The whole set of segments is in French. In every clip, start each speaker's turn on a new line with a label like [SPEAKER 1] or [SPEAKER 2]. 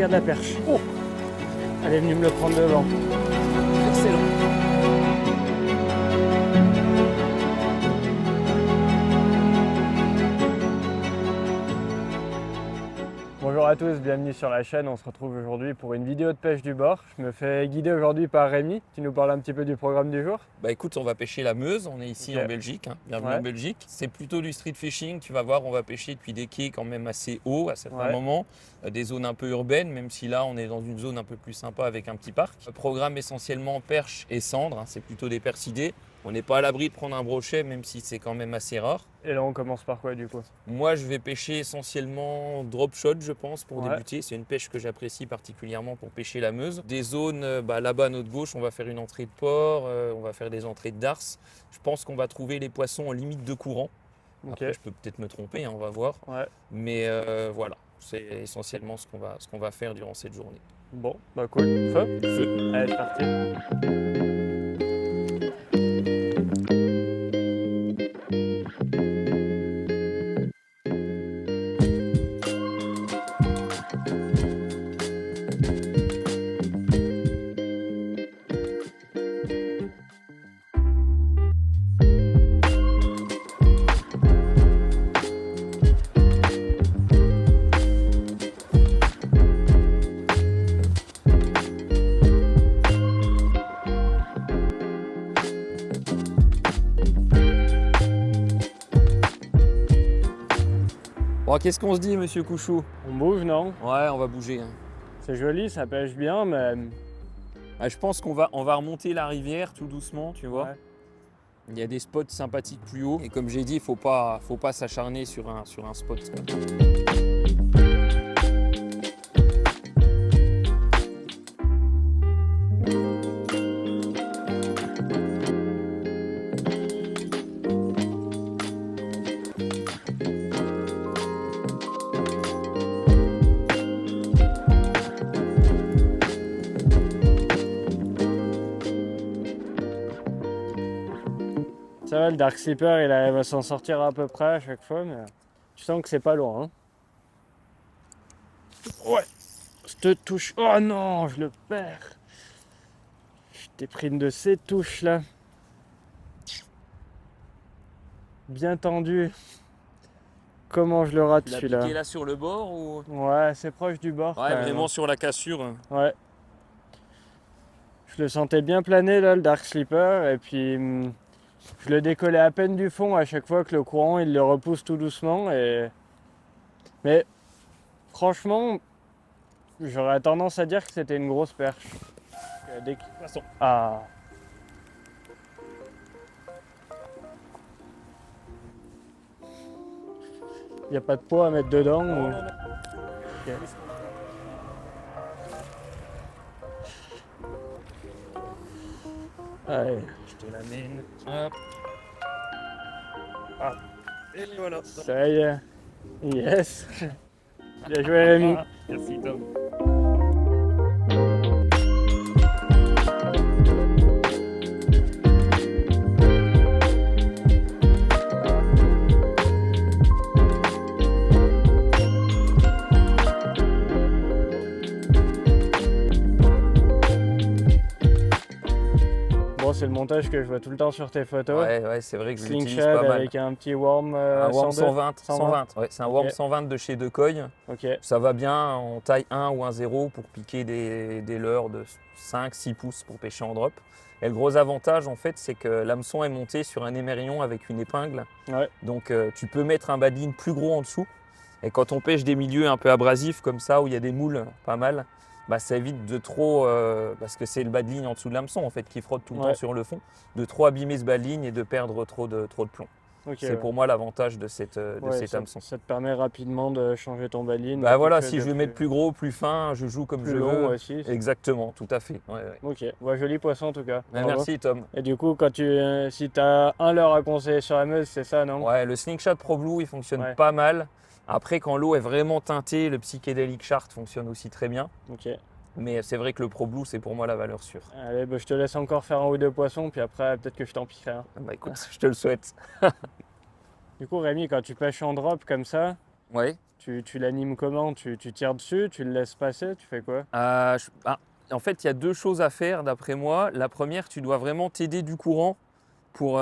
[SPEAKER 1] regarde la perche.
[SPEAKER 2] Oh,
[SPEAKER 1] Elle est venue me le prendre devant.
[SPEAKER 2] excellent.
[SPEAKER 1] Bonjour à tous, bienvenue sur la chaîne. On se retrouve aujourd'hui pour une vidéo de pêche du bord. Je me fais guider aujourd'hui par Rémi. Tu nous parles un petit peu du programme du jour?
[SPEAKER 2] Bah écoute, on va pêcher la Meuse, on est ici
[SPEAKER 1] Ok.
[SPEAKER 2] en Belgique, hein. Bienvenue
[SPEAKER 1] Ouais.
[SPEAKER 2] en Belgique. C'est plutôt du street fishing, tu vas voir, on va pêcher depuis des quais quand même assez hauts à certains
[SPEAKER 1] Ouais.
[SPEAKER 2] moments, des zones un peu urbaines, même si là on est dans une zone un peu plus sympa avec un petit parc. Programme essentiellement perche et cendre, hein, c'est plutôt des percidés. On n'est pas à l'abri de prendre un brochet, même si c'est quand même assez rare.
[SPEAKER 1] Et là on commence par quoi du coup?
[SPEAKER 2] Moi, je vais pêcher essentiellement drop shot, je pense, pour
[SPEAKER 1] Ouais.
[SPEAKER 2] débuter. C'est une pêche que j'apprécie particulièrement pour pêcher la Meuse. Des zones, là-bas à notre gauche, on va faire une entrée de port, on va faire des entrées de darse. Je pense qu'on va trouver les poissons en limite de courant.
[SPEAKER 1] Ok.
[SPEAKER 2] Après, je peux peut-être me tromper, hein, on va voir.
[SPEAKER 1] Ouais.
[SPEAKER 2] Mais voilà, c'est essentiellement ce qu'on va faire durant cette journée.
[SPEAKER 1] Bon, bah cool. Feu?
[SPEAKER 2] Feu.
[SPEAKER 1] Allez, c'est parti.
[SPEAKER 2] Bon, qu'est-ce qu'on se dit, monsieur Couchou?
[SPEAKER 1] On bouge, non?
[SPEAKER 2] Ouais, on va bouger, hein.
[SPEAKER 1] C'est joli, ça pêche bien, mais...
[SPEAKER 2] Ah, je pense on va remonter la rivière tout doucement, tu vois.
[SPEAKER 1] Ouais.
[SPEAKER 2] Il y a des spots sympathiques plus haut. Et comme j'ai dit, il faut pas s'acharner sur un spot.
[SPEAKER 1] Ça va, le Dark Slipper, il arrive à s'en sortir à peu près à chaque fois, mais tu sens que c'est pas loin. Hein. Ouais, je te touche. Oh non, je le perds. Je t'ai pris une de ces touches là. Bien tendu. Comment je le rate
[SPEAKER 2] Tu l'as
[SPEAKER 1] celui-là?
[SPEAKER 2] piqué là sur le bord ou?
[SPEAKER 1] Ouais, c'est proche du bord.
[SPEAKER 2] Ouais,
[SPEAKER 1] quand même,
[SPEAKER 2] vraiment
[SPEAKER 1] hein.
[SPEAKER 2] sur la cassure.
[SPEAKER 1] Ouais. Je le sentais bien planer là, le Dark Slipper, et puis je le décollais à peine du fond à chaque fois que le courant il le repousse tout doucement. Mais franchement, j'aurais tendance à dire que c'était une grosse perche.
[SPEAKER 2] Poisson.
[SPEAKER 1] Ah. Il n'y a pas de poids à mettre dedans ou... Ok. Allez,
[SPEAKER 2] Je te l'amène. Hop. Ah. Et voilà.
[SPEAKER 1] ça y est. Yes. Bien joué Rémi.
[SPEAKER 2] Ah, merci Tom.
[SPEAKER 1] Bon, c'est le montage que je vois tout le temps sur tes photos.
[SPEAKER 2] Ouais, c'est vrai que je l'utilise
[SPEAKER 1] Slingshot
[SPEAKER 2] pas mal.
[SPEAKER 1] avec un petit worm,
[SPEAKER 2] Un worm
[SPEAKER 1] 102.
[SPEAKER 2] 120. Ouais, c'est un worm
[SPEAKER 1] Ok.
[SPEAKER 2] 120 de chez Decoy.
[SPEAKER 1] Ok,
[SPEAKER 2] Ça va bien en taille 1 ou 1,0 pour piquer des leurres de 5-6 pouces pour pêcher en drop. Et le gros avantage en fait, c'est que l'hameçon est monté sur un émerillon avec une épingle.
[SPEAKER 1] ouais,
[SPEAKER 2] Donc tu peux mettre un bas de ligne plus gros en dessous. Et quand on pêche des milieux un peu abrasifs comme ça, où il y a des moules pas mal, bah, ça évite de trop, parce que c'est le bas de ligne en dessous de l'hameçon en fait qui frotte tout le
[SPEAKER 1] Ouais.
[SPEAKER 2] temps sur le fond, de trop abîmer ce bas de ligne et de perdre trop de plomb.
[SPEAKER 1] ok.
[SPEAKER 2] C'est
[SPEAKER 1] ouais.
[SPEAKER 2] pour moi l'avantage de cet
[SPEAKER 1] Ouais,
[SPEAKER 2] hameçon.
[SPEAKER 1] ça te permet rapidement de changer ton baline.
[SPEAKER 2] Bah voilà, si je veux mettre plus gros, plus fin, je joue comme
[SPEAKER 1] plus
[SPEAKER 2] je
[SPEAKER 1] long
[SPEAKER 2] veux.
[SPEAKER 1] aussi.
[SPEAKER 2] Exactement, tout à fait. Ouais, ouais.
[SPEAKER 1] Ok, ouais, joli poisson en tout cas.
[SPEAKER 2] Ouais,
[SPEAKER 1] Bravo.
[SPEAKER 2] merci Tom.
[SPEAKER 1] Et du coup, si tu as un leurre à conseiller sur la Meuse, c'est ça, non?
[SPEAKER 2] Ouais, le Slingshot Pro Blue, il fonctionne
[SPEAKER 1] Ouais.
[SPEAKER 2] pas mal. Après, quand l'eau est vraiment teintée, le Psychedelic Shark fonctionne aussi très bien.
[SPEAKER 1] Ok.
[SPEAKER 2] Mais c'est vrai que le Pro Blue, c'est pour moi la valeur sûre.
[SPEAKER 1] Allez, bah, je te laisse encore faire un ou deux poissons, puis après, peut-être que je t'en piquerai un.
[SPEAKER 2] Bah écoute, je te le souhaite.
[SPEAKER 1] Du coup, Rémi, quand tu pêches en drop comme ça,
[SPEAKER 2] Ouais.
[SPEAKER 1] Tu l'animes comment? Tu tires dessus, tu le laisses passer, tu fais quoi?
[SPEAKER 2] En fait, il y a deux choses à faire d'après moi. La première, tu dois vraiment t'aider du courant pour,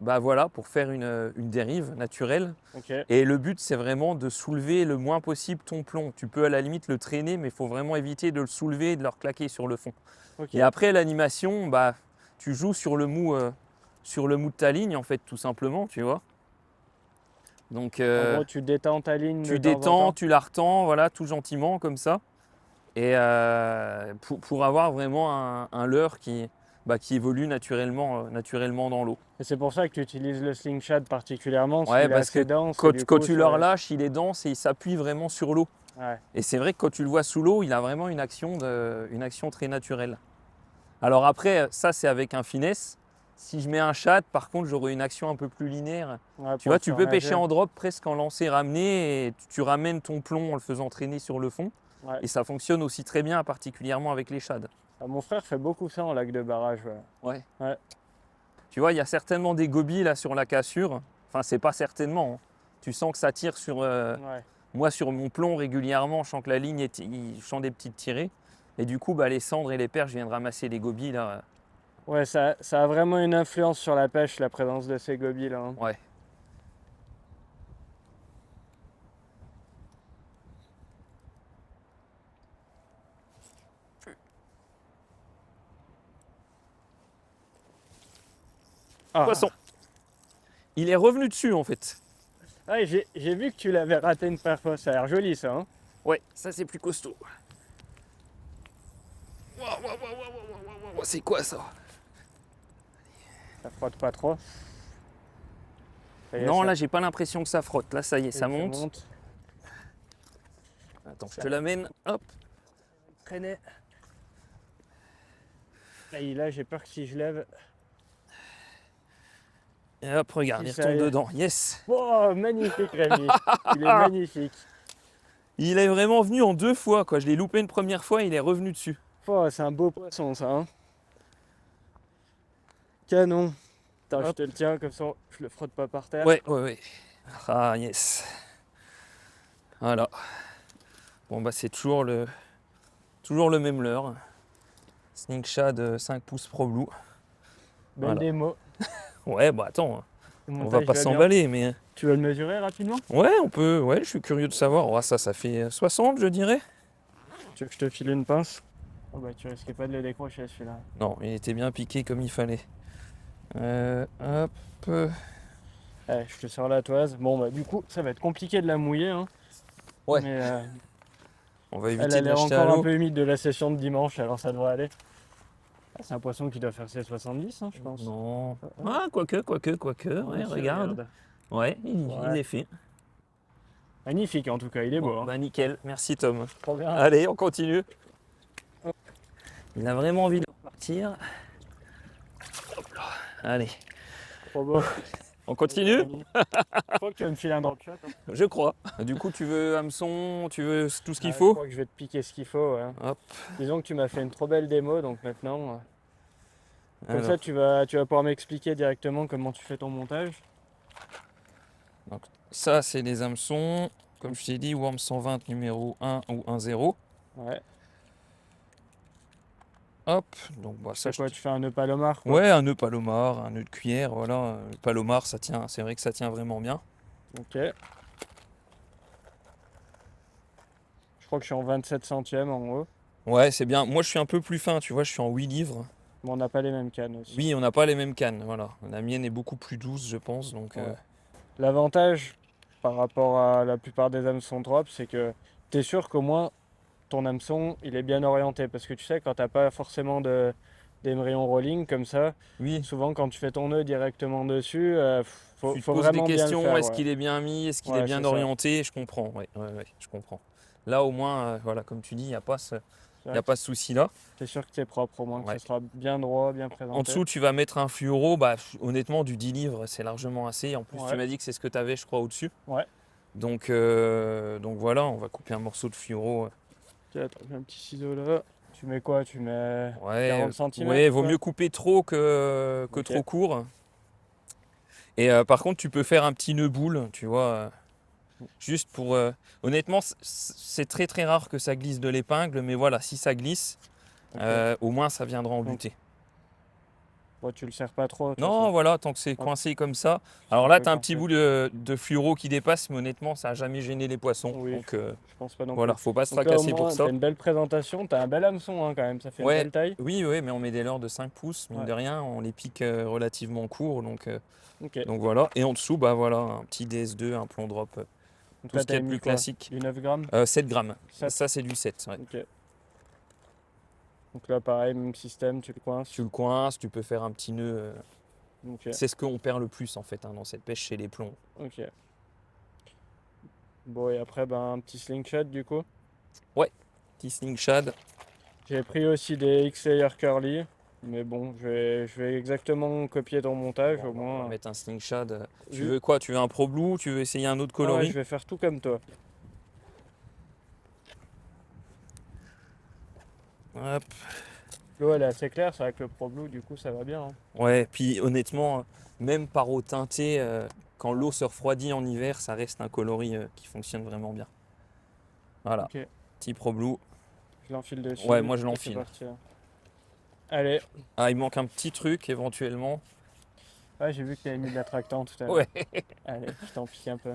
[SPEAKER 2] voilà, pour faire une dérive naturelle.
[SPEAKER 1] Ok,
[SPEAKER 2] Et le but, c'est vraiment de soulever le moins possible ton plomb. Tu peux à la limite le traîner, mais il faut vraiment éviter de le soulever et de le reclaquer sur le fond.
[SPEAKER 1] ok.
[SPEAKER 2] Et après l'animation, tu joues sur le mou de ta ligne, en fait, tout simplement, tu vois. Donc,
[SPEAKER 1] En gros, tu détends ta ligne de
[SPEAKER 2] tu
[SPEAKER 1] temps en
[SPEAKER 2] détends,
[SPEAKER 1] temps.
[SPEAKER 2] tu la retends, voilà, tout gentiment, comme ça. Et pour avoir vraiment un leurre qui évolue naturellement dans l'eau.
[SPEAKER 1] Et c'est pour ça que tu utilises le slingshot particulièrement, parce
[SPEAKER 2] Ouais,
[SPEAKER 1] qu'il est
[SPEAKER 2] parce que
[SPEAKER 1] assez dense et
[SPEAKER 2] quand,
[SPEAKER 1] du
[SPEAKER 2] quand
[SPEAKER 1] coup,
[SPEAKER 2] tu le relâches, il est dense et il s'appuie vraiment sur l'eau.
[SPEAKER 1] Ouais.
[SPEAKER 2] Et c'est vrai que quand tu le vois sous l'eau, il a vraiment une action très naturelle. Alors après, ça c'est avec un finesse. Si je mets un shad, par contre, j'aurai une action un peu plus linéaire.
[SPEAKER 1] Ouais,
[SPEAKER 2] Tu
[SPEAKER 1] pour
[SPEAKER 2] vois,
[SPEAKER 1] le
[SPEAKER 2] tu
[SPEAKER 1] faire
[SPEAKER 2] peux
[SPEAKER 1] nager.
[SPEAKER 2] pêcher en drop presque en lancer ramener et tu ramènes ton plomb en le faisant traîner sur le fond.
[SPEAKER 1] Ouais.
[SPEAKER 2] Et ça fonctionne aussi très bien, particulièrement avec les shads.
[SPEAKER 1] Ah, mon frère fait beaucoup ça en lac de barrage. Ouais.
[SPEAKER 2] Ouais.
[SPEAKER 1] Ouais.
[SPEAKER 2] Tu vois, il y a certainement des gobies là sur la cassure. Enfin, c'est pas certainement, hein. Tu sens que ça tire sur.
[SPEAKER 1] Ouais.
[SPEAKER 2] Moi, sur mon plomb, régulièrement, je sens que la ligne, je sens des petites tirées. Et du coup, les cendres et les perches, je viens de ramasser les gobies là.
[SPEAKER 1] Ouais, ça a vraiment une influence sur la pêche, la présence de ces gobies là. Hein.
[SPEAKER 2] Ouais.
[SPEAKER 1] Ah.
[SPEAKER 2] Poisson. Il est revenu dessus en fait.
[SPEAKER 1] Ouais, j'ai vu que tu l'avais raté une première fois, ça a l'air joli ça. Hein.
[SPEAKER 2] Ouais, ça c'est plus costaud. C'est quoi ça?
[SPEAKER 1] Ça frotte pas trop. Ça y est,
[SPEAKER 2] Non,
[SPEAKER 1] ça-
[SPEAKER 2] là j'ai pas l'impression que ça frotte. Là ça y est, ça
[SPEAKER 1] ça
[SPEAKER 2] monte. Attends, je te l'amène. Hop.
[SPEAKER 1] Traîner. Là, j'ai peur que si je lève.
[SPEAKER 2] Et hop, regarde,
[SPEAKER 1] Si
[SPEAKER 2] il
[SPEAKER 1] ça
[SPEAKER 2] retombe
[SPEAKER 1] y est.
[SPEAKER 2] dedans. Yes.
[SPEAKER 1] Oh, magnifique Rémi. Il est magnifique.
[SPEAKER 2] Il est vraiment venu en 2 fois, quoi. Je l'ai loupé une première fois, il est revenu dessus.
[SPEAKER 1] Oh, c'est un beau poisson ça. Hein. Canon. Attends, je
[SPEAKER 2] Hop.
[SPEAKER 1] te le tiens comme ça, je le frotte pas par terre.
[SPEAKER 2] Ouais, ouais, ouais. Ah, yes. Voilà. Bon, c'est toujours le même leurre. Slingshad 5 pouces Pro Blue.
[SPEAKER 1] Belle
[SPEAKER 2] Voilà.
[SPEAKER 1] démo.
[SPEAKER 2] Ouais, attends, hein.
[SPEAKER 1] Le
[SPEAKER 2] On va
[SPEAKER 1] montage
[SPEAKER 2] pas
[SPEAKER 1] bien.
[SPEAKER 2] s'emballer, mais.
[SPEAKER 1] Tu veux le mesurer rapidement?
[SPEAKER 2] Ouais, on peut. Ouais, je suis curieux de savoir. Oh, ça fait 60, je dirais.
[SPEAKER 1] Tu veux que je te file une pince? Oh bah tu risquais pas de le décrocher celui-là.
[SPEAKER 2] Non, il était bien piqué comme il fallait. Hop.
[SPEAKER 1] Allez, je te sors la toise. Bon bah du coup, ça va être compliqué de la mouiller. Hein.
[SPEAKER 2] Ouais.
[SPEAKER 1] Mais
[SPEAKER 2] On va
[SPEAKER 1] elle
[SPEAKER 2] éviter
[SPEAKER 1] a
[SPEAKER 2] de
[SPEAKER 1] l'air
[SPEAKER 2] l'acheter à
[SPEAKER 1] encore un
[SPEAKER 2] l'eau.
[SPEAKER 1] peu humide de la session de dimanche, alors ça devrait aller. Ah, c'est un poisson qui doit faire ses 70, hein, je pense.
[SPEAKER 2] Non. Ah, quoique. Ouais, regarde. Ouais, il
[SPEAKER 1] Ouais.
[SPEAKER 2] est fait.
[SPEAKER 1] Magnifique en tout cas, il est beau.
[SPEAKER 2] Bon,
[SPEAKER 1] Hein.
[SPEAKER 2] nickel. Merci, Tom.
[SPEAKER 1] Trop bien.
[SPEAKER 2] Allez, on continue. Il a vraiment envie de repartir. Hop là. Allez,
[SPEAKER 1] Trop beau.
[SPEAKER 2] on continue?
[SPEAKER 1] Je crois que tu vas me filer un drop shot. Hein.
[SPEAKER 2] Je crois. Du coup, tu veux hameçon, tu veux tout ce qu'il
[SPEAKER 1] Je
[SPEAKER 2] faut?
[SPEAKER 1] crois que je vais te piquer ce qu'il faut. Ouais.
[SPEAKER 2] Hop.
[SPEAKER 1] Disons que tu m'as fait une trop belle démo, donc maintenant, comme
[SPEAKER 2] Alors,
[SPEAKER 1] ça tu vas pouvoir m'expliquer directement comment tu fais ton montage.
[SPEAKER 2] ça, c'est les hameçons. Comme je t'ai dit, Worm 120 numéro 1 ou 1.0.
[SPEAKER 1] Ouais.
[SPEAKER 2] Hop. Donc, ça,
[SPEAKER 1] C'est quoi, tu fais un nœud palomar quoi.
[SPEAKER 2] Ouais, un nœud palomar, un nœud de cuillère, voilà. Le palomar, ça tient, c'est vrai que ça tient vraiment bien.
[SPEAKER 1] Ok. Je crois que je suis en 27 centièmes en haut.
[SPEAKER 2] Ouais, c'est bien. Moi, je suis un peu plus fin, tu vois, je suis en 8 livres.
[SPEAKER 1] Mais on n'a pas les mêmes cannes aussi.
[SPEAKER 2] Oui, on n'a pas les mêmes cannes, voilà. La mienne est beaucoup plus douce, je pense, donc...
[SPEAKER 1] Ouais. L'avantage par rapport à la plupart des hameçons drop, c'est que tu es sûr qu'au moins ton hameçon il est bien orienté. Parce que tu sais, quand t'as pas forcément d'émerillon rolling comme ça,
[SPEAKER 2] Oui,
[SPEAKER 1] souvent quand tu fais ton nœud directement dessus,
[SPEAKER 2] tu te
[SPEAKER 1] faut
[SPEAKER 2] poses des
[SPEAKER 1] vraiment bien le
[SPEAKER 2] questions,
[SPEAKER 1] faire.
[SPEAKER 2] est-ce
[SPEAKER 1] Ouais.
[SPEAKER 2] qu'il est bien mis, est-ce qu'il
[SPEAKER 1] Ouais,
[SPEAKER 2] est bien
[SPEAKER 1] c'est ça.
[SPEAKER 2] orienté, je comprends, ouais, je comprends. Là, au moins, voilà, comme tu dis, il n'y a pas ce souci-là.
[SPEAKER 1] T'es sûr que t'es propre au moins, que
[SPEAKER 2] Ouais.
[SPEAKER 1] ce sera bien droit, bien présenté.
[SPEAKER 2] En dessous, tu vas mettre un fluoro, honnêtement, du 10 livres, c'est largement assez. En plus,
[SPEAKER 1] Ouais.
[SPEAKER 2] tu m'as dit que c'est ce que tu avais, je crois, au-dessus.
[SPEAKER 1] Ouais.
[SPEAKER 2] Donc voilà, on va couper un morceau de fluoro.
[SPEAKER 1] Tiens, attends, j'ai un petit ciseau là. Tu mets quoi? Tu mets
[SPEAKER 2] Ouais,
[SPEAKER 1] 40 centimètres,
[SPEAKER 2] ouais, vaut
[SPEAKER 1] quoi.
[SPEAKER 2] mieux couper trop que
[SPEAKER 1] Ok.
[SPEAKER 2] trop court. Et par contre, tu peux faire un petit nœud boule, tu vois. Juste pour... honnêtement, c'est très très rare que ça glisse de l'épingle, mais voilà, si ça glisse,
[SPEAKER 1] Ok.
[SPEAKER 2] au moins ça viendra en butée.
[SPEAKER 1] Bon, tu le serres pas trop. De toute
[SPEAKER 2] Non,
[SPEAKER 1] façon.
[SPEAKER 2] voilà, tant que c'est
[SPEAKER 1] Hop.
[SPEAKER 2] coincé comme ça. Alors là,
[SPEAKER 1] Ok,
[SPEAKER 2] tu as un petit
[SPEAKER 1] parfait.
[SPEAKER 2] bout de fluoro qui dépasse, mais honnêtement, ça n'a jamais gêné les poissons.
[SPEAKER 1] Oui,
[SPEAKER 2] Donc
[SPEAKER 1] je pense pas non
[SPEAKER 2] voilà,
[SPEAKER 1] plus.
[SPEAKER 2] faut pas se
[SPEAKER 1] Donc là, au
[SPEAKER 2] tracasser pour
[SPEAKER 1] moins,
[SPEAKER 2] ça.
[SPEAKER 1] t'as une belle présentation. T'as un bel hameçon hein, quand même. Ça fait une
[SPEAKER 2] Ouais,
[SPEAKER 1] belle taille.
[SPEAKER 2] oui, oui, mais on met des leurres de 5 pouces, mine
[SPEAKER 1] Ouais.
[SPEAKER 2] de rien, on les pique relativement courts. Donc
[SPEAKER 1] Ok.
[SPEAKER 2] voilà. Et en dessous, bah voilà, un petit DS2, un plomb drop,
[SPEAKER 1] Donc
[SPEAKER 2] tout
[SPEAKER 1] là,
[SPEAKER 2] ce qu'il y a
[SPEAKER 1] t'avais
[SPEAKER 2] de
[SPEAKER 1] mis
[SPEAKER 2] plus
[SPEAKER 1] quoi?
[SPEAKER 2] classique.
[SPEAKER 1] Du 9 grammes?
[SPEAKER 2] 7 grammes.
[SPEAKER 1] 7.
[SPEAKER 2] Ça, c'est du 7. Ouais.
[SPEAKER 1] Ok. Donc là, pareil, même système, tu le coinces.
[SPEAKER 2] Tu le coinces, tu peux faire un petit nœud.
[SPEAKER 1] Ok.
[SPEAKER 2] C'est ce qu'on perd le plus en fait hein, dans cette pêche, c'est les plombs.
[SPEAKER 1] Ok. Bon, et après, ben, un petit slingshot du coup.
[SPEAKER 2] Petit sling shad.
[SPEAKER 1] J'ai pris aussi des X-Layer Curly. Mais bon, je vais exactement copier ton montage
[SPEAKER 2] Bon,
[SPEAKER 1] au
[SPEAKER 2] bah, on va
[SPEAKER 1] moins.
[SPEAKER 2] mettre un sling shad. Tu
[SPEAKER 1] Vu-
[SPEAKER 2] veux quoi? Tu veux un Pro Blue? Tu veux essayer un autre
[SPEAKER 1] Ah ouais,
[SPEAKER 2] coloris?
[SPEAKER 1] je vais faire tout comme toi.
[SPEAKER 2] Hop.
[SPEAKER 1] L'eau, elle est assez claire, c'est avec le Pro Blue, du coup, ça va bien. Hein.
[SPEAKER 2] Ouais, puis honnêtement, même par eau teintée, quand l'eau se refroidit en hiver, ça reste un coloris qui fonctionne vraiment bien. Voilà,
[SPEAKER 1] Ok,
[SPEAKER 2] petit Pro Blue.
[SPEAKER 1] je l'enfile dessus.
[SPEAKER 2] Ouais, moi je
[SPEAKER 1] et c'est
[SPEAKER 2] l'enfile.
[SPEAKER 1] parti, là. Allez,
[SPEAKER 2] Ah, il manque un petit truc éventuellement.
[SPEAKER 1] ouais, j'ai vu que tu avais mis de l'attractant tout à l'heure.
[SPEAKER 2] Ouais.
[SPEAKER 1] Allez, je t'en pique un peu.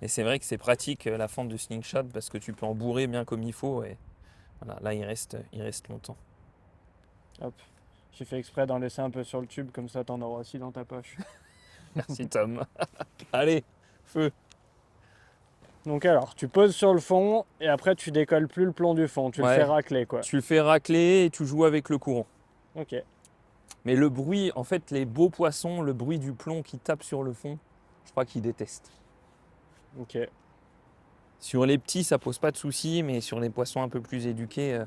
[SPEAKER 2] Et c'est vrai que c'est pratique la fente de slingshot parce que tu peux en bourrer bien comme il faut. Et voilà, là il reste longtemps.
[SPEAKER 1] Hop. J'ai fait exprès d'en laisser un peu sur le tube, comme ça t'en auras aussi dans ta poche.
[SPEAKER 2] Merci Tom. Allez, feu.
[SPEAKER 1] Donc alors, tu poses sur le fond et après tu décolles plus le plomb du fond, tu le fais
[SPEAKER 2] Ouais,
[SPEAKER 1] racler quoi.
[SPEAKER 2] tu le fais racler et tu joues avec le courant.
[SPEAKER 1] Ok.
[SPEAKER 2] Mais le bruit, en fait, les beaux poissons, le bruit du plomb qui tape sur le fond, je crois qu'ils détestent.
[SPEAKER 1] Ok.
[SPEAKER 2] Sur les petits, ça pose pas de soucis, mais sur les poissons un peu plus éduqués,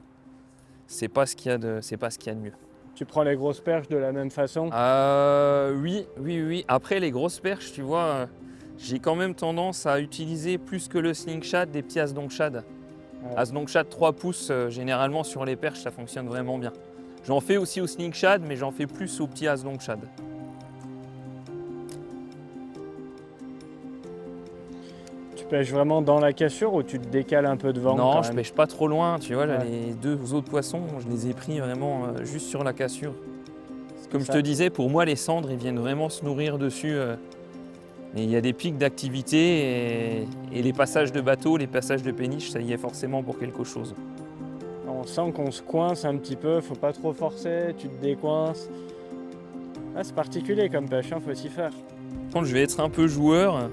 [SPEAKER 2] c'est pas ce qu'il y a de mieux.
[SPEAKER 1] Tu prends les grosses perches de la même façon.
[SPEAKER 2] Oui, oui, oui. Après, les grosses perches, tu vois, j'ai quand même tendance à utiliser plus que le slingshad des petits Asdongshad.
[SPEAKER 1] Ouais.
[SPEAKER 2] Asdongshad 3 pouces, généralement sur les perches, ça fonctionne vraiment bien. J'en fais aussi au slingshad, mais j'en fais plus au petit Asdongshad.
[SPEAKER 1] Tu pêches vraiment dans la cassure ou tu te décales un peu devant
[SPEAKER 2] Non,
[SPEAKER 1] quand
[SPEAKER 2] je
[SPEAKER 1] même.
[SPEAKER 2] pêche pas trop loin, tu vois, là,
[SPEAKER 1] Ouais.
[SPEAKER 2] les deux autres poissons, je les ai pris vraiment juste sur la cassure. Comme je
[SPEAKER 1] Ça-
[SPEAKER 2] te disais, pour moi, les cendres, ils viennent vraiment se nourrir dessus. Et il y a des pics d'activité et les passages de bateau, les passages de péniche, ça y est forcément pour quelque chose.
[SPEAKER 1] On sent qu'on se coince un petit peu, faut pas trop forcer, tu te décoinces. Ah, c'est particulier comme pêche, hein, faut s'y faire.
[SPEAKER 2] Par contre, je vais être un peu joueur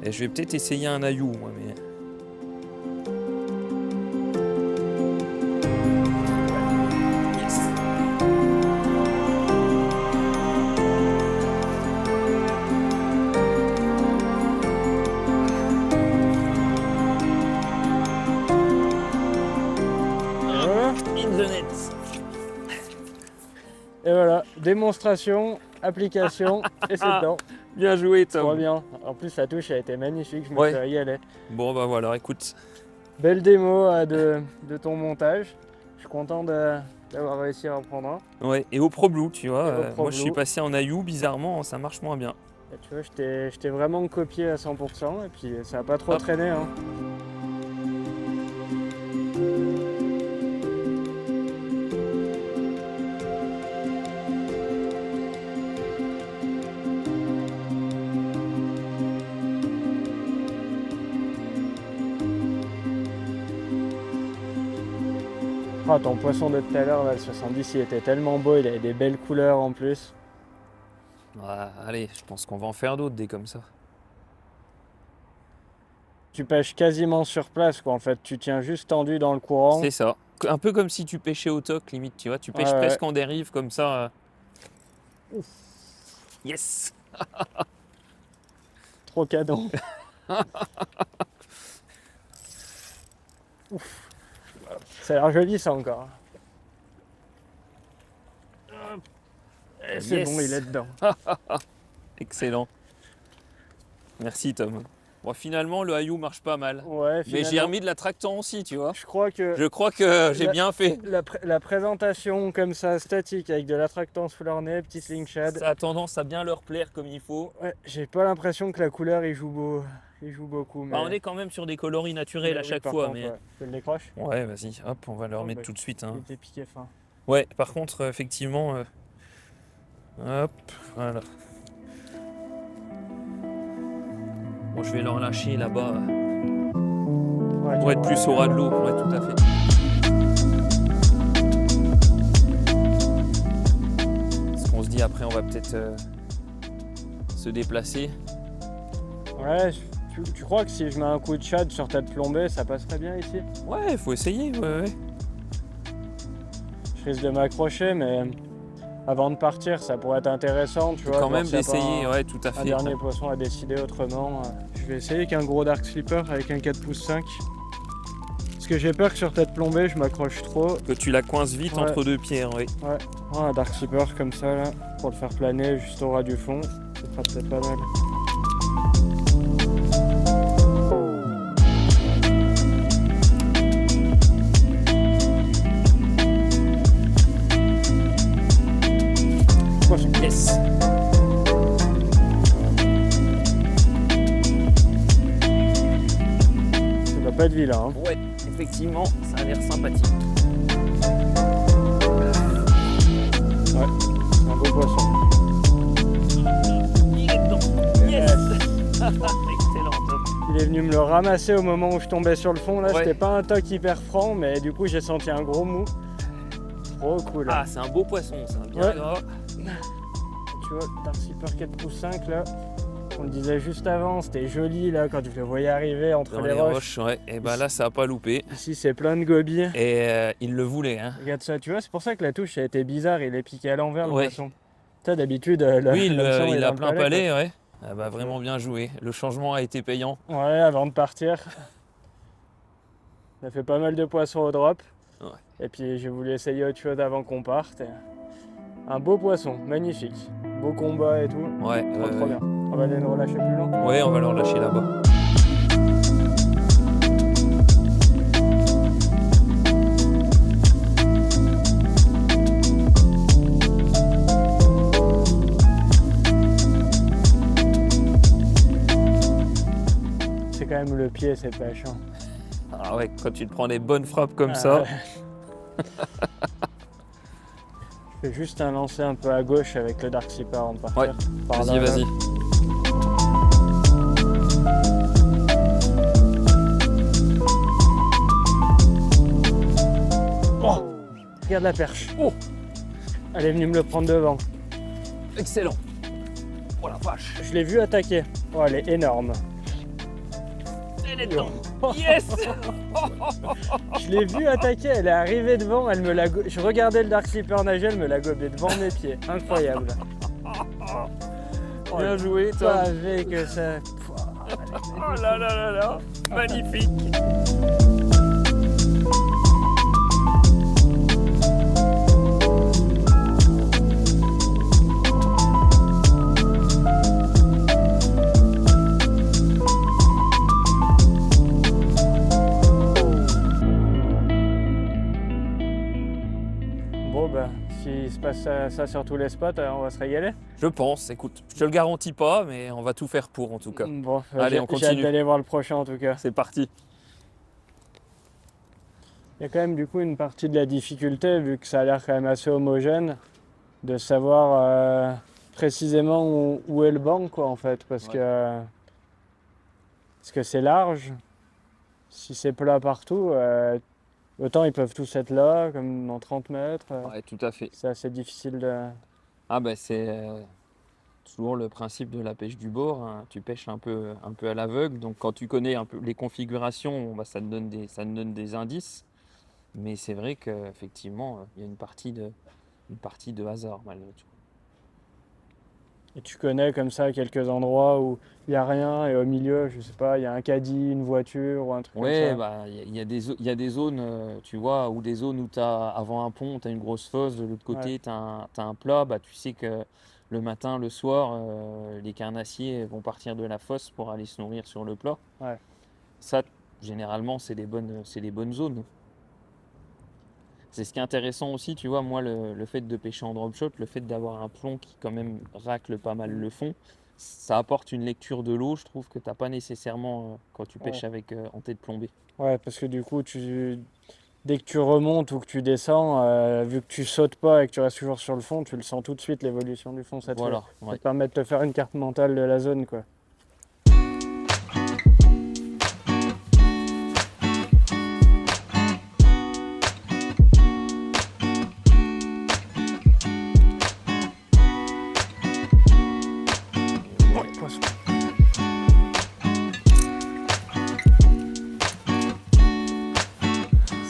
[SPEAKER 2] et je vais peut-être essayer un aillou, moi, mais... Yes.
[SPEAKER 1] Et voilà.
[SPEAKER 2] In the net.
[SPEAKER 1] Et voilà, démonstration, application, et c'est dedans.
[SPEAKER 2] Bien joué,
[SPEAKER 1] Trop
[SPEAKER 2] Tom.
[SPEAKER 1] bien. En plus, la touche a été magnifique, je me
[SPEAKER 2] Ouais.
[SPEAKER 1] suis régalé.
[SPEAKER 2] Bon, bah voilà, écoute.
[SPEAKER 1] Belle démo de ton montage. Je suis content d'avoir réussi à en prendre un.
[SPEAKER 2] Ouais, et au Pro Blue, tu vois,
[SPEAKER 1] Et au Pro
[SPEAKER 2] moi je suis
[SPEAKER 1] Blue.
[SPEAKER 2] passé en aillou, bizarrement, ça marche moins bien.
[SPEAKER 1] Et tu vois, je t'ai vraiment copié à 100% et puis ça a pas trop
[SPEAKER 2] Hop.
[SPEAKER 1] traîné. Hein. Ah, ton poisson de tout à l'heure, là, le 70, il était tellement beau, il avait des belles couleurs en plus.
[SPEAKER 2] Ouais, allez, je pense qu'on va en faire d'autres des comme ça.
[SPEAKER 1] Tu pêches quasiment sur place, quoi. En fait, tu tiens juste tendu dans le courant.
[SPEAKER 2] C'est ça. Un peu comme si tu pêchais au toc, limite, tu vois. Tu pêches
[SPEAKER 1] Ouais, ouais.
[SPEAKER 2] presque en dérive comme ça. Yes!
[SPEAKER 1] Trop canon. Ouf. Ça a l'air joli, ça encore. Et c'est
[SPEAKER 2] Yes.
[SPEAKER 1] bon, il est dedans.
[SPEAKER 2] Excellent. Merci Tom. Bon, finalement, le Hayou marche pas mal.
[SPEAKER 1] Ouais,
[SPEAKER 2] Mais j'ai
[SPEAKER 1] finalement,
[SPEAKER 2] remis de la Tractan aussi, tu vois.
[SPEAKER 1] je crois que
[SPEAKER 2] Je crois que j'ai bien fait.
[SPEAKER 1] la présentation comme ça, statique, avec de l'attractance sous leur nez, petit slingshot,
[SPEAKER 2] Ça a tendance à bien leur plaire comme il faut.
[SPEAKER 1] ouais, j'ai pas l'impression que la couleur il joue beaucoup. Mais,
[SPEAKER 2] Bah, on est quand même sur des coloris naturels à
[SPEAKER 1] oui,
[SPEAKER 2] chaque
[SPEAKER 1] par
[SPEAKER 2] fois.
[SPEAKER 1] contre,
[SPEAKER 2] Mais
[SPEAKER 1] ouais. Je le décroche.
[SPEAKER 2] ouais, vas-y, hop, on va leur
[SPEAKER 1] Oh,
[SPEAKER 2] mettre
[SPEAKER 1] bah,
[SPEAKER 2] tout de suite.
[SPEAKER 1] il
[SPEAKER 2] Hein.
[SPEAKER 1] était piqué fin.
[SPEAKER 2] Ouais, par contre, effectivement, hop, voilà. Bon, je vais leur lâcher là-bas
[SPEAKER 1] Ouais,
[SPEAKER 2] pour être plus au ras de l'eau. Ouais, tout à fait. Ce qu'on se dit après, on va peut-être se déplacer.
[SPEAKER 1] Ouais, tu crois que si je mets un coup de chat sur tête plombée, ça passerait bien ici?
[SPEAKER 2] Ouais, faut essayer, ouais.
[SPEAKER 1] Je risque de m'accrocher, mais avant de partir, ça pourrait être intéressant, tu vois.
[SPEAKER 2] Quand
[SPEAKER 1] de voir
[SPEAKER 2] même
[SPEAKER 1] s'il y a pas
[SPEAKER 2] d'essayer, ouais, tout à
[SPEAKER 1] un
[SPEAKER 2] fait.
[SPEAKER 1] dernier poisson à décider autrement. Je vais essayer avec un gros Dark Slipper avec un 4 pouces 5. Parce que j'ai peur que sur tête plombée, je m'accroche trop.
[SPEAKER 2] Que tu la coinces vite
[SPEAKER 1] Ouais.
[SPEAKER 2] entre deux pierres, oui.
[SPEAKER 1] Ouais, un Dark Slipper comme ça, là, pour le faire planer juste au ras du fond. Ça fera peut-être pas mal.
[SPEAKER 2] Yes.
[SPEAKER 1] Ça doit pas être vilain. Hein.
[SPEAKER 2] Ouais, effectivement, ça a l'air sympathique.
[SPEAKER 1] Ouais, c'est un beau poisson.
[SPEAKER 2] Il est dedans. Yes. Excellent, top.
[SPEAKER 1] Il est venu me le ramasser au moment où je tombais sur le fond. Là,
[SPEAKER 2] Ouais.
[SPEAKER 1] c'était pas un toc hyper franc, mais du coup, j'ai senti un gros mou. Trop cool.
[SPEAKER 2] Ah, c'est un beau poisson, ça, bien
[SPEAKER 1] Ouais.
[SPEAKER 2] gras.
[SPEAKER 1] Tu vois, Dark Slipper 4 pouces 5 là, on le disait juste avant, c'était joli là quand je le voyais arriver entre
[SPEAKER 2] Dans
[SPEAKER 1] les roches.
[SPEAKER 2] ouais. Et ben là, ça a pas loupé.
[SPEAKER 1] Ici, c'est plein de gobies.
[SPEAKER 2] Et il le voulait, hein.
[SPEAKER 1] Regarde ça, tu vois, c'est pour ça que la touche a été bizarre, il est piqué à l'envers le
[SPEAKER 2] Ouais.
[SPEAKER 1] poisson. Tu sais, d'habitude,
[SPEAKER 2] Oui,
[SPEAKER 1] l'hameçon est
[SPEAKER 2] il
[SPEAKER 1] dans
[SPEAKER 2] a
[SPEAKER 1] le
[SPEAKER 2] plein
[SPEAKER 1] palais,
[SPEAKER 2] palais, ouais. Ah bah vraiment bien joué. Le changement a été payant.
[SPEAKER 1] quoi. Ouais, avant de partir. On a fait pas mal de poissons au drop.
[SPEAKER 2] Ouais.
[SPEAKER 1] Et puis j'ai voulu essayer autre chose avant qu'on parte. Un beau poisson, magnifique. Beau combat et tout.
[SPEAKER 2] Ouais,
[SPEAKER 1] Trop bien. On va aller nous relâcher plus loin.
[SPEAKER 2] ouais, on va leur lâcher là-bas.
[SPEAKER 1] C'est quand même le pied cette pêche. Hein.
[SPEAKER 2] Ah ouais, quand tu te prends des bonnes frappes comme
[SPEAKER 1] Ah,
[SPEAKER 2] ça.
[SPEAKER 1] ouais. Je fais juste un lancer un peu à gauche avec le Dark Slipper avant de partir.
[SPEAKER 2] Ouais.
[SPEAKER 1] Par
[SPEAKER 2] Vas-y,
[SPEAKER 1] là, là.
[SPEAKER 2] vas-y.
[SPEAKER 1] Oh, regarde la perche.
[SPEAKER 2] Oh,
[SPEAKER 1] Elle est venue me le prendre devant.
[SPEAKER 2] excellent. Oh la vache.
[SPEAKER 1] Je l'ai vue attaquer. Oh, elle est énorme.
[SPEAKER 2] Elle est dedans. Yes.
[SPEAKER 1] Je l'ai vue attaquer, elle est arrivée devant, elle me l'a je regardais le Dark Slipper nager, elle me l'a gobé devant mes pieds. Incroyable.
[SPEAKER 2] Bien joué,
[SPEAKER 1] Pas
[SPEAKER 2] toi.
[SPEAKER 1] avec ça.
[SPEAKER 2] Oh là là là là. Magnifique.
[SPEAKER 1] Bon bah, s'il se passe ça sur tous les spots, on va se régaler.
[SPEAKER 2] Je pense, écoute, je te le garantis pas, mais on va tout faire pour en tout cas.
[SPEAKER 1] Bon,
[SPEAKER 2] Allez, on
[SPEAKER 1] j'ai hâte
[SPEAKER 2] continue.
[SPEAKER 1] d'aller voir le prochain en tout cas.
[SPEAKER 2] C'est parti.
[SPEAKER 1] Il y a quand même du coup une partie de la difficulté, vu que ça a l'air quand même assez homogène, de savoir précisément où est le banc quoi en fait, parce que c'est large. Si c'est plat partout, autant ils peuvent tous être là, comme dans 30 mètres.
[SPEAKER 2] Ouais, tout à fait.
[SPEAKER 1] C'est assez difficile de...
[SPEAKER 2] Ah bah c'est toujours le principe de la pêche du bord, hein. Tu pêches un peu à l'aveugle, donc quand tu connais un peu les configurations, bah, ça te donne des indices. Mais c'est vrai qu'effectivement, il y a une partie de hasard malgré tout.
[SPEAKER 1] Et tu connais comme ça quelques endroits où il n'y a rien et au milieu, je sais pas, il y a un caddie, une voiture ou un truc comme
[SPEAKER 2] Ouais,
[SPEAKER 1] ça.
[SPEAKER 2] bah, il y a des zones, tu vois, ou des zones où avant un pont, tu as une grosse fosse, de l'autre
[SPEAKER 1] Ouais,
[SPEAKER 2] côté, tu as, un plat, bah, tu sais que le matin, le soir, les carnassiers vont partir de la fosse pour aller se nourrir sur le plat.
[SPEAKER 1] ouais,
[SPEAKER 2] Ça, généralement, c'est des bonnes zones. C'est ce qui est intéressant aussi, tu vois, moi, le fait de pêcher en drop shot, le fait d'avoir un plomb qui quand même racle pas mal le fond, ça apporte une lecture de l'eau, je trouve, que t'as pas nécessairement quand tu
[SPEAKER 1] ouais.
[SPEAKER 2] pêches avec en tête plombée.
[SPEAKER 1] Ouais, parce que du coup, dès que tu remontes ou que tu descends, vu que tu sautes pas et que tu restes toujours sur le fond, tu le sens tout de suite l'évolution du fond.
[SPEAKER 2] Voilà,
[SPEAKER 1] Ça
[SPEAKER 2] ouais.
[SPEAKER 1] te permet de te faire une carte mentale de la zone, quoi. Oh, le poisson.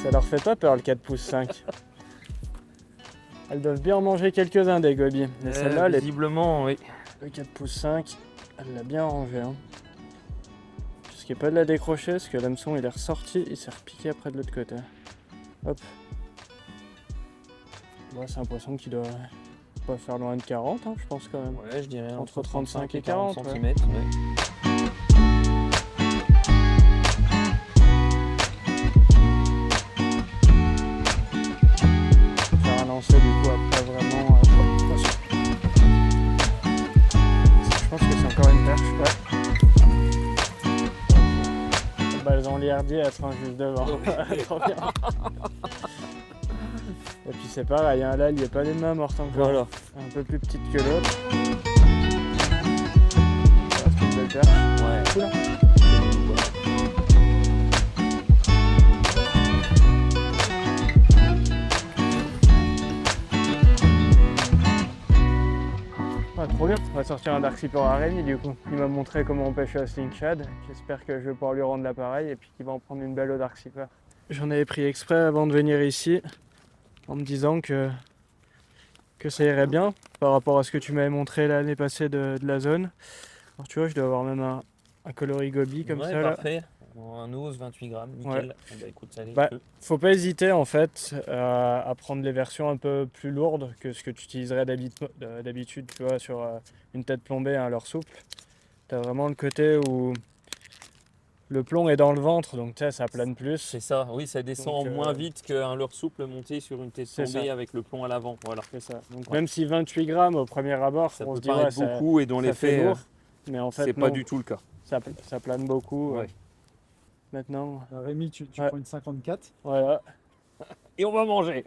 [SPEAKER 1] Ça leur fait pas peur le 4 pouces 5. Elles doivent bien en manger quelques-uns des gobies. Mais celle-là,
[SPEAKER 2] Visiblement, oui.
[SPEAKER 1] le 4 pouces 5, elle l'a bien rangé. Hein. Je risquais pas de la décrocher parce que l'hameçon il est ressorti, il s'est repiqué après de l'autre côté. Hop. Bon, c'est un poisson qui doit pas faire loin de 40, hein, je pense quand même.
[SPEAKER 2] Ouais, je dirais
[SPEAKER 1] Entre 35 et 40, ouais.
[SPEAKER 2] cm.
[SPEAKER 1] Faire un lancer du coup après vraiment. Je pense que c'est encore une perche, ouais. Bah, elles ont l'IRD, elles sont juste devant. Trop bien. Et puis c'est pareil, hein, là il n'y a pas les mains mortes encore.
[SPEAKER 2] Voilà.
[SPEAKER 1] Un peu plus petite que l'autre. Ça reste une belle perche.
[SPEAKER 2] Ouais.
[SPEAKER 1] Oula. Ah, trop bien, on va sortir un Dark Sleeper à Rémi du coup. Il m'a montré comment on pêche à Sling Shad. J'espère que je vais pouvoir lui rendre l'appareil et puis qu'il va en prendre une belle au Dark Sleeper. J'en avais pris exprès avant de venir ici en me disant que ça irait bien par rapport à ce que tu m'avais montré l'année passée de la zone. Alors tu vois, je dois avoir même un coloris goby comme
[SPEAKER 2] Ouais,
[SPEAKER 1] ça là.
[SPEAKER 2] parfait. Un ose 28 grammes, nickel. Bah, écoute, ça allait
[SPEAKER 1] Bah,
[SPEAKER 2] peu.
[SPEAKER 1] faut pas hésiter en fait à prendre les versions un peu plus lourdes que ce que tu utiliserais d'habitude, tu vois, sur une tête plombée, un leurre souple. T'as vraiment le côté où le plomb est dans le ventre, donc tu sais, ça plane plus.
[SPEAKER 2] C'est ça, oui, ça descend
[SPEAKER 1] Donc,
[SPEAKER 2] moins vite qu'un leurre souple monté sur une tête
[SPEAKER 1] c'est
[SPEAKER 2] plombée
[SPEAKER 1] ça.
[SPEAKER 2] avec le plomb à l'avant. Voilà.
[SPEAKER 1] C'est ça. Donc
[SPEAKER 2] Ouais.
[SPEAKER 1] même si 28 grammes au premier abord,
[SPEAKER 2] Ça
[SPEAKER 1] on
[SPEAKER 2] peut
[SPEAKER 1] se dit ouais,
[SPEAKER 2] paraître beaucoup et dans les
[SPEAKER 1] ça fait
[SPEAKER 2] faits,
[SPEAKER 1] lourd, mais en
[SPEAKER 2] c'est
[SPEAKER 1] fait
[SPEAKER 2] pas
[SPEAKER 1] non,
[SPEAKER 2] du tout le cas.
[SPEAKER 1] ça plane beaucoup.
[SPEAKER 2] Ouais.
[SPEAKER 1] Maintenant,
[SPEAKER 3] Rémi, tu
[SPEAKER 1] Ouais.
[SPEAKER 3] prends une 54.
[SPEAKER 1] voilà.
[SPEAKER 2] Et on va manger.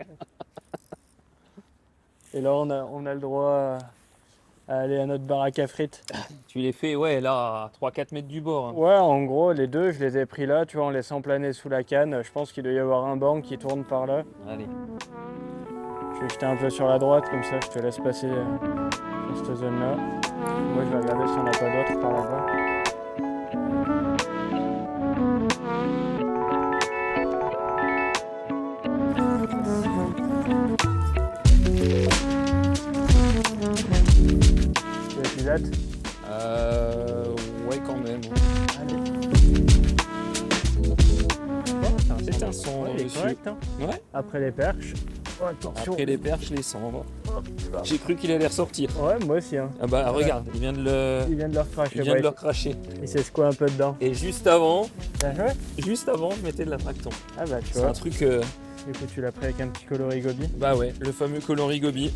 [SPEAKER 1] Et là, on a le droit à aller à notre baraque à frites.
[SPEAKER 2] Tu les fais, ouais, là, à 3-4 mètres du bord. Hein.
[SPEAKER 1] Ouais, en gros, les deux, je les ai pris là, tu vois, en laissant planer sous la canne. Je pense qu'il doit y avoir un banc qui tourne par là.
[SPEAKER 2] Allez.
[SPEAKER 1] Je vais jeter un peu sur la droite, comme ça, je te laisse passer sur cette zone-là. Moi, je vais regarder si on n'a pas d'autres par là-bas. Tu veux épisode?
[SPEAKER 2] Ouais, quand même.
[SPEAKER 1] Allez.
[SPEAKER 2] C'est un son
[SPEAKER 1] Ouais, il est
[SPEAKER 2] dessus.
[SPEAKER 1] correct, hein.
[SPEAKER 2] Ouais.
[SPEAKER 1] Après les perches. Oh, attention.
[SPEAKER 2] Après les perches, les cendres. J'ai cru qu'il allait ressortir.
[SPEAKER 1] Ouais, moi aussi. Hein.
[SPEAKER 2] Ah bah regarde, il vient de
[SPEAKER 1] Il vient de leur cracher.
[SPEAKER 2] il vient de le cracher.
[SPEAKER 1] Il s'est secoué un peu dedans.
[SPEAKER 2] Et juste avant,
[SPEAKER 1] T'as joué?
[SPEAKER 2] je mettais de l'attractant.
[SPEAKER 1] Ah bah tu
[SPEAKER 2] C'est
[SPEAKER 1] vois.
[SPEAKER 2] un truc,
[SPEAKER 1] Du coup, tu l'as pris avec un petit coloris gobi.
[SPEAKER 2] bah ouais, le fameux coloris gobi.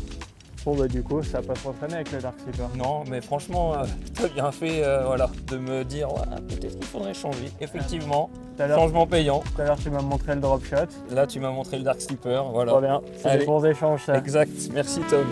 [SPEAKER 1] Bon bah du coup, ça va pas trop traîner avec le Dark Sleeper.
[SPEAKER 2] Non, mais franchement, t'as bien fait voilà, de me dire ouais, peut-être qu'il faudrait changer. Effectivement,
[SPEAKER 1] Tout à l'heure,
[SPEAKER 2] changement payant.
[SPEAKER 1] tu m'as montré le drop shot.
[SPEAKER 2] Là, tu m'as montré le Dark Sleeper,
[SPEAKER 1] Trop
[SPEAKER 2] voilà.
[SPEAKER 1] bien. C'est
[SPEAKER 2] Allez.
[SPEAKER 1] des bons échanges ça.
[SPEAKER 2] Exact, merci Tom.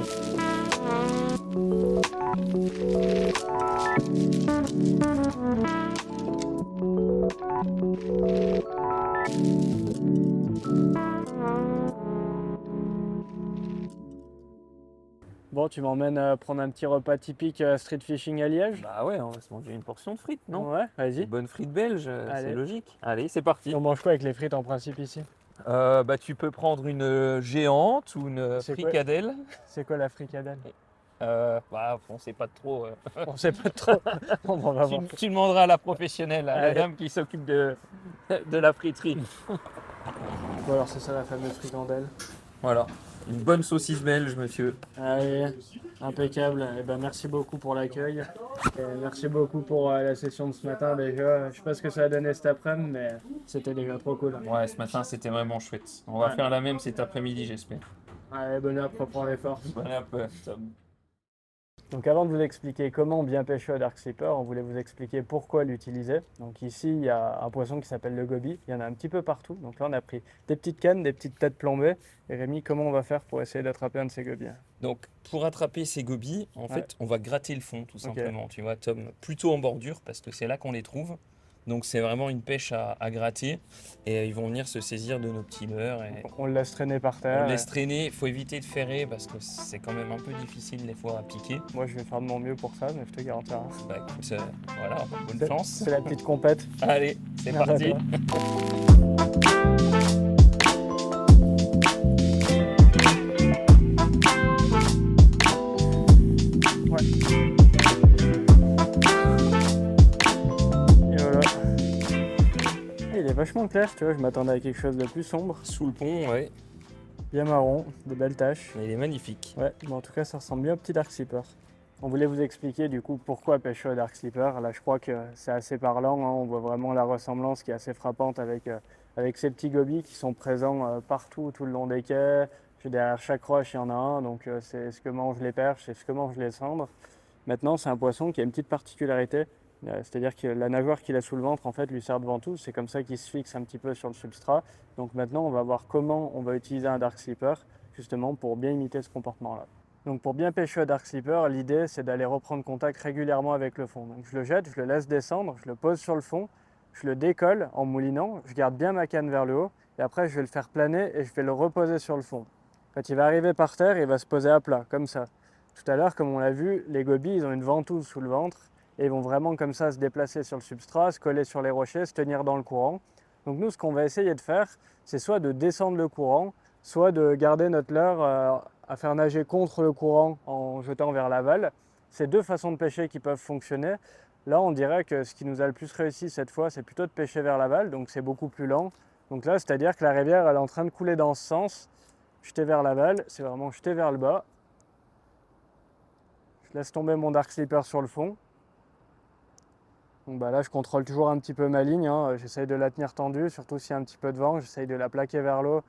[SPEAKER 1] Bon, tu m'emmènes prendre un petit repas typique street fishing à Liège?
[SPEAKER 2] Bah ouais, on va se manger une portion de frites, non?
[SPEAKER 1] Ouais,
[SPEAKER 2] Une
[SPEAKER 1] vas-y.
[SPEAKER 2] bonne frite belge,
[SPEAKER 1] Allez.
[SPEAKER 2] c'est logique. Allez, c'est parti.
[SPEAKER 1] Et on mange quoi avec les frites en principe ici?
[SPEAKER 2] Bah tu peux prendre une géante ou une
[SPEAKER 1] C'est quoi
[SPEAKER 2] fricadelle.
[SPEAKER 1] C'est quoi la fricadelle?
[SPEAKER 2] On sait pas trop.
[SPEAKER 1] On sait pas trop. On va voir.
[SPEAKER 2] Tu demanderas à la professionnelle, à la
[SPEAKER 1] Allez.
[SPEAKER 2] dame qui s'occupe de la friterie.
[SPEAKER 1] Bon, alors c'est ça la fameuse fricandelle.
[SPEAKER 2] Voilà, une bonne saucisse belge, monsieur.
[SPEAKER 1] Allez, impeccable. Eh ben, merci beaucoup pour l'accueil. Et merci beaucoup pour la session de ce matin déjà. Je sais pas ce que ça a donné cet après-midi, mais c'était déjà trop cool.
[SPEAKER 2] Ouais, ce matin, c'était vraiment chouette. On va
[SPEAKER 1] Ouais.
[SPEAKER 2] faire la même cet après-midi, j'espère.
[SPEAKER 1] Allez, bonne app, reprends les forces.
[SPEAKER 2] Bon app, Tom.
[SPEAKER 1] Donc avant de vous expliquer comment bien pêcher au Dark Sleeper, on voulait vous expliquer pourquoi l'utiliser. Donc ici, il y a un poisson qui s'appelle le goby. Il y en a un petit peu partout. Donc là, on a pris des petites cannes, des petites têtes plombées. Et Rémi, comment on va faire pour essayer d'attraper un de ces gobies?
[SPEAKER 2] Donc, pour attraper ces gobies, en fait, on va gratter le fond, tout simplement. Tu vois, Tom, plutôt en bordure, parce que c'est là qu'on les trouve. Donc, c'est vraiment une pêche à gratter. Et ils vont venir se saisir de nos petits leurres. Et
[SPEAKER 1] On le laisse traîner par terre.
[SPEAKER 2] on laisse traîner. Il faut éviter de ferrer, parce que c'est quand même un peu difficile des fois à piquer.
[SPEAKER 1] Moi, je vais faire de mon mieux pour ça, mais je te garantis rien.
[SPEAKER 2] Bah, écoute, voilà, bonne chance.
[SPEAKER 1] C'est la petite compète.
[SPEAKER 2] Allez, c'est
[SPEAKER 1] Merde à
[SPEAKER 2] parti.
[SPEAKER 1] toi. Ouais. Et voilà. Il est vachement clair, tu vois, je m'attendais à quelque chose de plus sombre.
[SPEAKER 2] Sous le pont, ouais.
[SPEAKER 1] Bien marron, de belles taches.
[SPEAKER 2] Il est magnifique.
[SPEAKER 1] Ouais, mais en tout cas, ça ressemble bien au petit Dark Sleeper. On voulait vous expliquer du coup pourquoi pêcher au Dark Sleeper. Là, je crois que c'est assez parlant, hein. On voit vraiment la ressemblance qui est assez frappante avec ces petits gobies qui sont présents partout tout le long des quais. Derrière chaque roche, il y en a un, donc c'est ce que mangent les perches, c'est ce que mangent les cendres. Maintenant, c'est un poisson qui a une petite particularité, c'est-à-dire que la nageoire qu'il a sous le ventre, en fait, lui sert de ventouse. C'est comme ça qu'il se fixe un petit peu sur le substrat. Donc maintenant, on va voir comment on va utiliser un Dark Sleeper, justement pour bien imiter ce comportement-là. Donc pour bien pêcher au Dark Sleeper, l'idée c'est d'aller reprendre contact régulièrement avec le fond. Donc je le jette, je le laisse descendre, je le pose sur le fond, je le décolle en moulinant, je garde bien ma canne vers le haut et après je vais le faire planer et je vais le reposer sur le fond. Quand il va arriver par terre, il va se poser à plat, comme ça. Tout à l'heure, comme on l'a vu, les gobies ils ont une ventouse sous le ventre et ils vont vraiment comme ça se déplacer sur le substrat, se coller sur les rochers, se tenir dans le courant. Donc nous, ce qu'on va essayer de faire, c'est soit de descendre le courant, soit de garder notre leurre à faire nager contre le courant en jetant vers l'aval. C'est deux façons de pêcher qui peuvent fonctionner. Là, on dirait que ce qui nous a le plus réussi cette fois, c'est plutôt de pêcher vers l'aval, donc c'est beaucoup plus lent. Donc là, c'est-à-dire que la rivière, elle est en train de couler dans ce sens. Jeter vers l'aval, c'est vraiment jeter vers le bas. Je laisse tomber mon Dark Sleeper sur le fond. Donc là, je contrôle toujours un petit peu ma ligne, hein. J'essaye de la tenir tendue, surtout s'il y a un petit peu de vent. J'essaye de la plaquer vers l'eau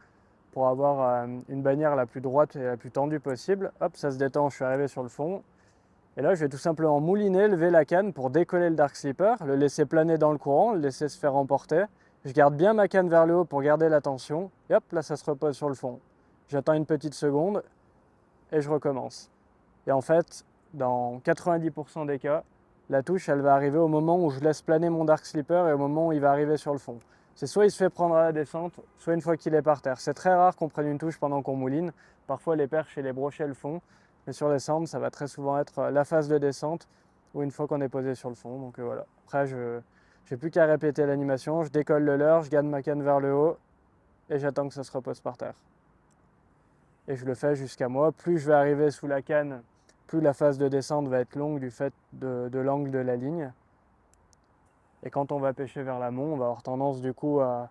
[SPEAKER 1] pour avoir une bannière la plus droite et la plus tendue possible. Hop, ça se détend, je suis arrivé sur le fond. Et là, je vais tout simplement mouliner, lever la canne pour décoller le Dark Sleeper, le laisser planer dans le courant, le laisser se faire emporter. Je garde bien ma canne vers le haut pour garder la tension. Et hop, là, ça se repose sur le fond. J'attends une petite seconde et je recommence. Et en fait, dans 90% des cas, la touche, elle va arriver au moment où je laisse planer mon Dark Sleeper et au moment où il va arriver sur le fond. C'est soit il se fait prendre à la descente, soit une fois qu'il est par terre. C'est très rare qu'on prenne une touche pendant qu'on mouline. Parfois, les perches et les brochets le font. Mais sur les cendres, ça va très souvent être la phase de descente ou une fois qu'on est posé sur le fond. Donc voilà. Après, je n'ai plus qu'à répéter l'animation. Je décolle le leurre, je garde ma canne vers le haut et j'attends que ça se repose par terre. Et je le fais jusqu'à moi. Plus je vais arriver sous la canne, plus la phase de descente va être longue du fait de l'angle de la ligne. Et quand on va pêcher vers l'amont, on va avoir tendance du coup à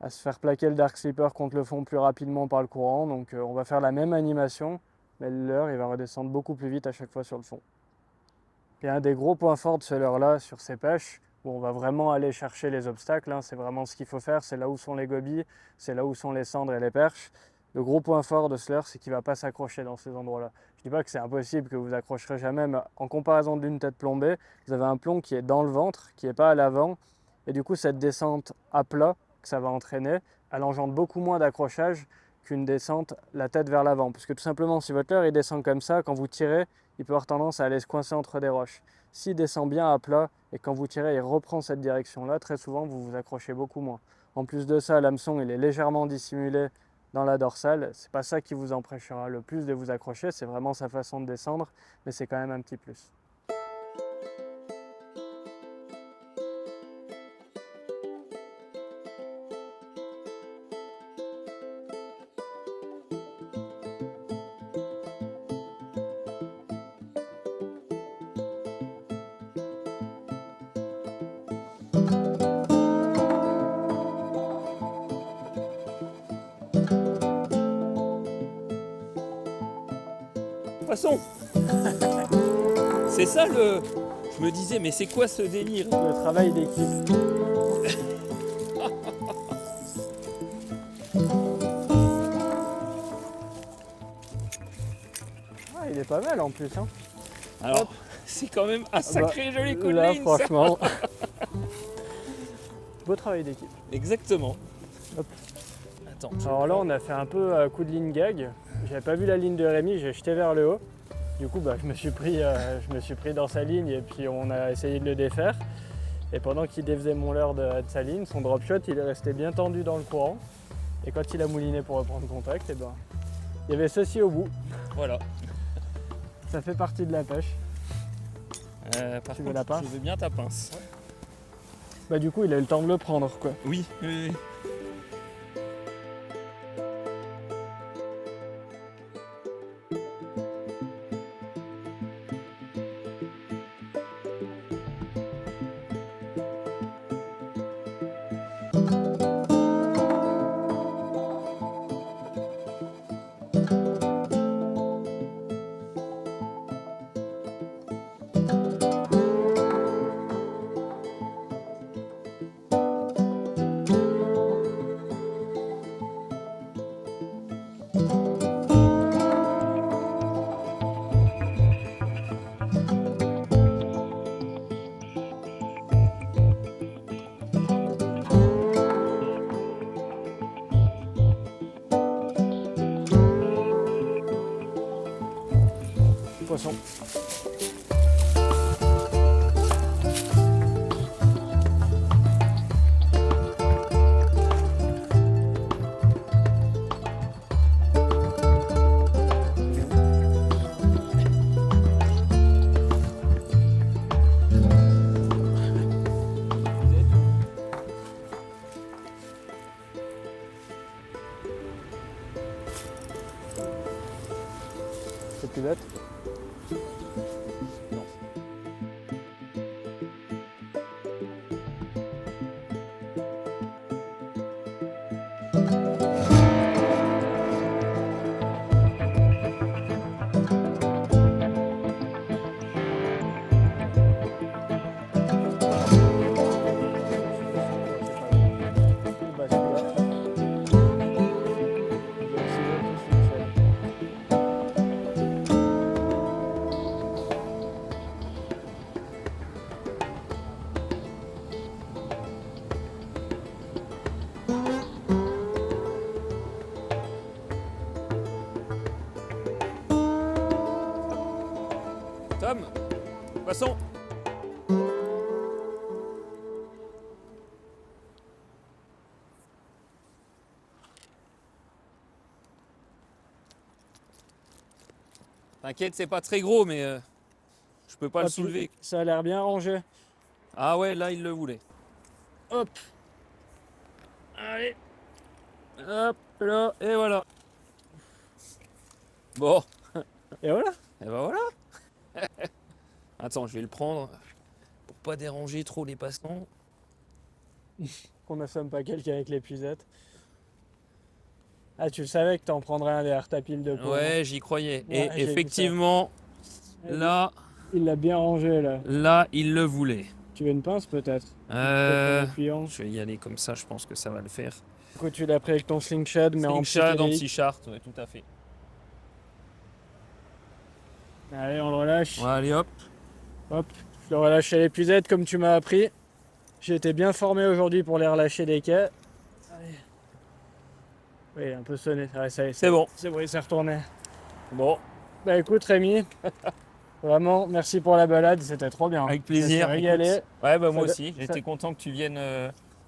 [SPEAKER 1] se faire plaquer le Dark Sleeper contre le fond plus rapidement par le courant. Donc on va faire la même animation, mais le leurre il va redescendre beaucoup plus vite à chaque fois sur le fond. Et un des gros points forts de ce leurre-là sur ces pêches, où on va vraiment aller chercher les obstacles, hein, c'est vraiment ce qu'il faut faire, c'est là où sont les gobies, c'est là où sont les cendres et les perches. Le gros point fort de ce leurre, c'est qu'il ne va pas s'accrocher dans ces endroits-là. Je ne dis pas que c'est impossible, que vous accrocherez jamais, mais en comparaison d'une tête plombée, vous avez un plomb qui est dans le ventre, qui n'est pas à l'avant, et du coup cette descente à plat que ça va entraîner, elle engendre beaucoup moins d'accrochage qu'une descente la tête vers l'avant. Parce que tout simplement, si votre leurre il descend comme ça, quand vous tirez, il peut avoir tendance à aller se coincer entre des roches. S'il descend bien à plat et quand vous tirez, il reprend cette direction-là, très souvent vous vous accrochez beaucoup moins. En plus de ça, l'hameçon il est légèrement dissimulé dans la dorsale. C'est pas ça qui vous empêchera le plus de vous accrocher, c'est vraiment sa façon de descendre, mais c'est quand même un petit plus.
[SPEAKER 2] Poisson. C'est ça le... Je me disais, mais c'est quoi ce délire?
[SPEAKER 1] Le travail d'équipe. Ah, il est pas mal en plus. Hein.
[SPEAKER 2] Alors, c'est quand même un sacré joli coup de
[SPEAKER 1] Là,
[SPEAKER 2] ligne, ça.
[SPEAKER 1] franchement. Beau travail d'équipe.
[SPEAKER 2] Exactement.
[SPEAKER 1] Hop.
[SPEAKER 2] Attends.
[SPEAKER 1] Alors là, on a fait un peu coup de ligne gag. J'avais pas vu la ligne de Rémi, j'ai jeté vers le haut. Du coup, je me suis pris dans sa ligne et puis on a essayé de le défaire. Et pendant qu'il défaisait mon leurre de sa ligne, son drop shot, il est resté bien tendu dans le courant. Et quand il a mouliné pour reprendre contact, il y avait ceci au bout.
[SPEAKER 2] Voilà.
[SPEAKER 1] Ça fait partie de la pêche.
[SPEAKER 2] Par
[SPEAKER 1] Tu veux
[SPEAKER 2] contre,
[SPEAKER 1] la pince?
[SPEAKER 2] je veux bien ta pince.
[SPEAKER 1] Du coup, il a eu le temps de le prendre, quoi.
[SPEAKER 2] Oui, oui, oui.
[SPEAKER 1] Poisson. C'est plus bête.
[SPEAKER 2] Non. Tom, poisson. T'inquiète, c'est pas très gros, mais je peux pas le soulever.
[SPEAKER 1] Ça a l'air bien rangé.
[SPEAKER 2] Ah ouais, là, il le voulait.
[SPEAKER 1] Hop. Allez.
[SPEAKER 2] Hop là, et voilà. Bon,
[SPEAKER 1] Et voilà.
[SPEAKER 2] et ben voilà. Attends, je vais le prendre pour pas déranger trop les passants.
[SPEAKER 1] Qu'on n'assomme pas quelqu'un avec l'épuisette. Ah, tu le savais que t'en prendrais un derrière ta pile de peau.
[SPEAKER 2] Ouais, j'y croyais.
[SPEAKER 1] Ouais,
[SPEAKER 2] Et
[SPEAKER 1] j'ai vu
[SPEAKER 2] effectivement,
[SPEAKER 1] ça.
[SPEAKER 2] là,
[SPEAKER 1] Il l'a bien rangé là.
[SPEAKER 2] là, il le voulait.
[SPEAKER 1] Tu veux une pince peut-être?
[SPEAKER 2] Euh,
[SPEAKER 1] Peut-être un appuyant.
[SPEAKER 2] je vais y aller comme ça, je pense que ça va le faire.
[SPEAKER 1] Du coup, tu l'as pris avec ton slingshot, mais en
[SPEAKER 2] Slingshot,
[SPEAKER 1] psychédélique.
[SPEAKER 2] anti-chart, ouais, tout à fait.
[SPEAKER 1] Allez, on le relâche.
[SPEAKER 2] Ouais, allez hop.
[SPEAKER 1] Hop. Je le relâche à l'épuisette comme tu m'as appris. J'ai été bien formé aujourd'hui pour les relâcher des quais. Allez. Oui, un peu sonné. Ouais, ça y est,
[SPEAKER 2] C'est bon.
[SPEAKER 1] c'est bon, il s'est retourné.
[SPEAKER 2] Bon,
[SPEAKER 1] Bah écoute Rémi, vraiment merci pour la balade, c'était trop bien.
[SPEAKER 2] avec
[SPEAKER 1] Je me suis
[SPEAKER 2] plaisir.
[SPEAKER 1] régalé.
[SPEAKER 2] Écoute. Ouais, bah moi
[SPEAKER 1] Ça-
[SPEAKER 2] aussi. J'étais content que tu viennes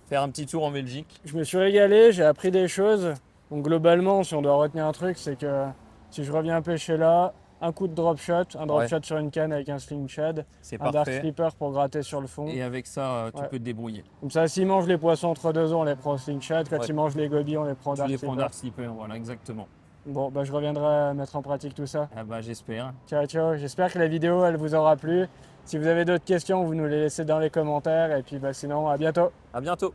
[SPEAKER 2] faire un petit tour en Belgique.
[SPEAKER 1] Je me suis régalé, j'ai appris des choses. Donc globalement, si on doit retenir un truc, c'est que si je reviens pêcher là, un coup de drop shot, un drop
[SPEAKER 2] Ouais.
[SPEAKER 1] shot sur une canne avec un slingshot,
[SPEAKER 2] C'est
[SPEAKER 1] un dark
[SPEAKER 2] parfait.
[SPEAKER 1] slipper pour gratter sur le fond.
[SPEAKER 2] Et avec ça, tu
[SPEAKER 1] Ouais.
[SPEAKER 2] peux te débrouiller.
[SPEAKER 1] Comme ça, s'ils mangent les poissons entre deux eaux, on les prend au slingshot. Quand
[SPEAKER 2] Ouais.
[SPEAKER 1] ils mangent les gobies, on les prend au
[SPEAKER 2] Tu
[SPEAKER 1] dark
[SPEAKER 2] les prends
[SPEAKER 1] slipper.
[SPEAKER 2] dark slipper, voilà, exactement.
[SPEAKER 1] Bon, bah je reviendrai mettre en pratique tout ça.
[SPEAKER 2] Ah bah j'espère.
[SPEAKER 1] Ciao, ciao. J'espère que la vidéo, elle vous aura plu. Si vous avez d'autres questions, vous nous les laissez dans les commentaires. Et puis sinon, à bientôt.
[SPEAKER 2] À bientôt.